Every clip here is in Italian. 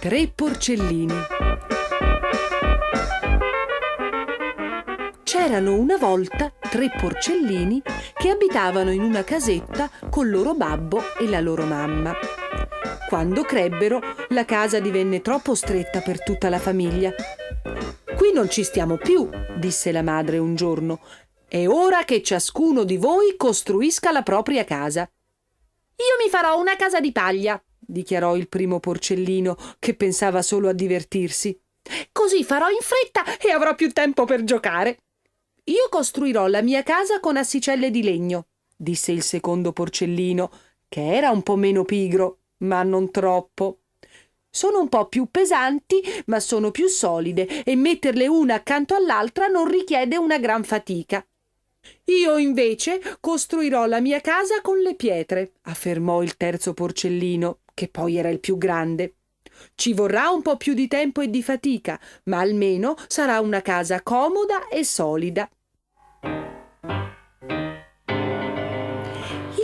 3 porcellini. C'erano una volta 3 porcellini che abitavano in una casetta col loro babbo e la loro mamma. Quando crebbero, la casa divenne troppo stretta per tutta la famiglia. «Qui non ci stiamo più», disse la madre un giorno. «È ora che ciascuno di voi costruisca la propria casa». «Io mi farò una casa di paglia», dichiarò il primo porcellino, che pensava solo a divertirsi. «Così farò in fretta e avrò più tempo per giocare». «Io costruirò la mia casa con assicelle di legno», disse il secondo porcellino, che era un po' meno pigro, ma non troppo. «Sono un po' più pesanti, ma sono più solide e metterle una accanto all'altra non richiede una gran fatica». «Io invece costruirò la mia casa con le pietre», affermò il terzo porcellino, che poi era il più grande. «Ci vorrà un po' più di tempo e di fatica, ma almeno sarà una casa comoda e solida».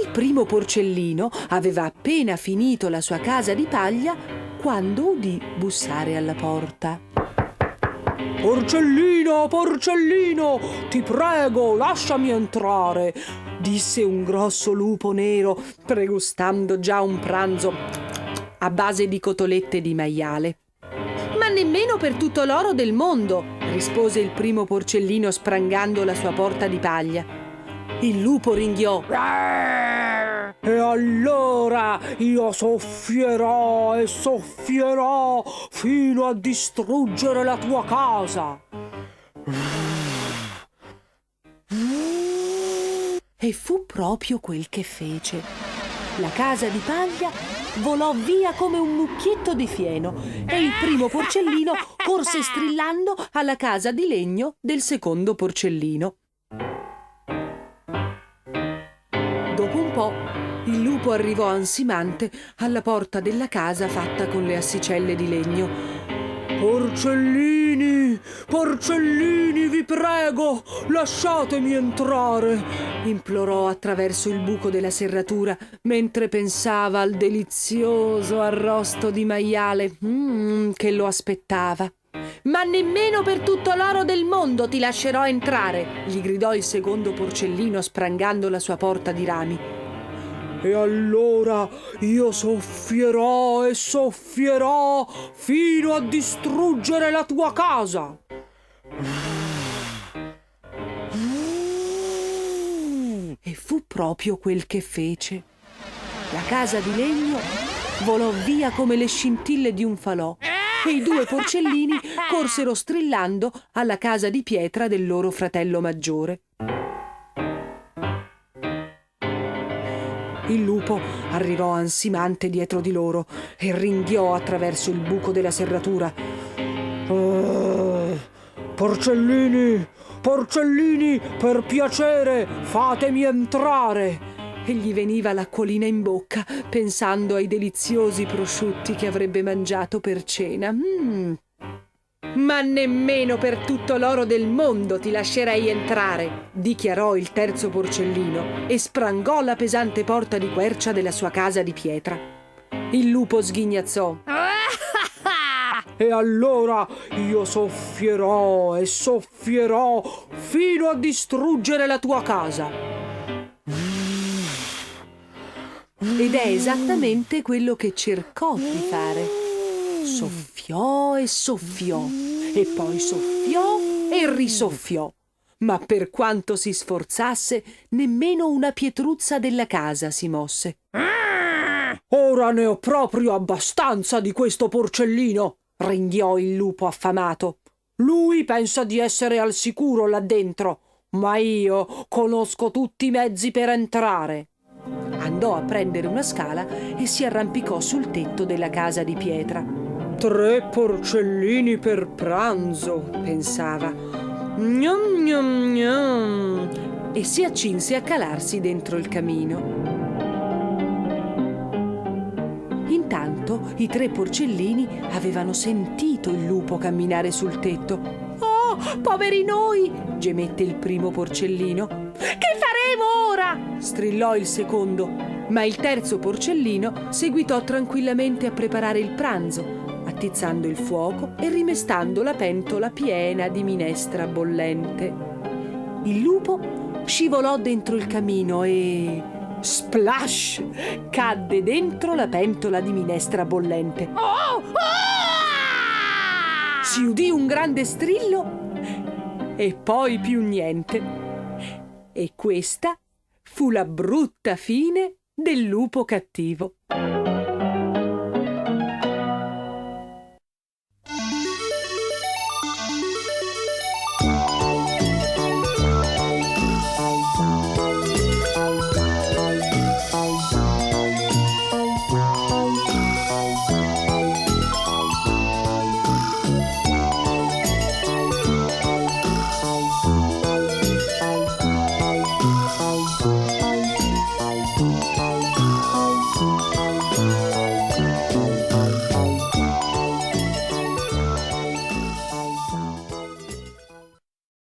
Il primo porcellino aveva appena finito la sua casa di paglia quando udì bussare alla porta. «Porcellino, porcellino, ti prego, lasciami entrare», disse un grosso lupo nero, pregustando già un pranzo a base di cotolette di maiale. «Ma nemmeno per tutto l'oro del mondo», rispose il primo porcellino sprangando la sua porta di paglia. Il lupo ringhiò. «E allora io soffierò e soffierò fino a distruggere la tua casa». E fu proprio quel che fece. La casa di paglia volò via come un mucchietto di fieno e il primo porcellino corse strillando alla casa di legno del secondo porcellino. Dopo un po', il lupo arrivò ansimante alla porta della casa fatta con le assicelle di legno. «Porcellini, porcellini, vi prego, lasciatemi entrare», implorò attraverso il buco della serratura, mentre pensava al delizioso arrosto di maiale che lo aspettava. «Ma nemmeno per tutto l'oro del mondo ti lascerò entrare», gli gridò il secondo porcellino sprangando la sua porta di rami. «E allora io soffierò e soffierò fino a distruggere la tua casa». E fu proprio quel che fece. La casa di legno volò via come le scintille di un falò e i 2 porcellini corsero strillando alla casa di pietra del loro fratello maggiore. Il lupo arrivò ansimante dietro di loro e ringhiò attraverso il buco della serratura. «Porcellini, porcellini, per piacere, fatemi entrare!» E gli veniva l'acquolina in bocca, pensando ai deliziosi prosciutti che avrebbe mangiato per cena. «Ma nemmeno per tutto l'oro del mondo ti lascerei entrare», dichiarò il terzo porcellino e sprangò la pesante porta di quercia della sua casa di pietra. Il lupo sghignazzò. «E allora io soffierò e soffierò fino a distruggere la tua casa». Ed è esattamente quello che cercò di fare. Soffiò e soffiò, e poi soffiò e risoffiò. Ma per quanto si sforzasse, nemmeno una pietruzza della casa si mosse. «Ora ne ho proprio abbastanza di questo porcellino», ringhiò il lupo affamato. «Lui pensa di essere al sicuro là dentro, ma io conosco tutti i mezzi per entrare». Andò a prendere una scala e si arrampicò sul tetto della casa di pietra. «3 porcellini per pranzo», pensava. «Gnam gnam gnam», e si accinse a calarsi dentro il camino. Intanto i 3 porcellini avevano sentito il lupo camminare sul tetto. «Oh, poveri noi!» gemette il primo porcellino. «Che faremo ora?» strillò il secondo, ma il terzo porcellino seguitò tranquillamente a preparare il pranzo, attizzando il fuoco e rimestando la pentola piena di minestra bollente. Il lupo scivolò dentro il camino e splash! Cadde dentro la pentola di minestra bollente. Si udì un grande strillo e poi più niente. E questa fu la brutta fine del lupo cattivo.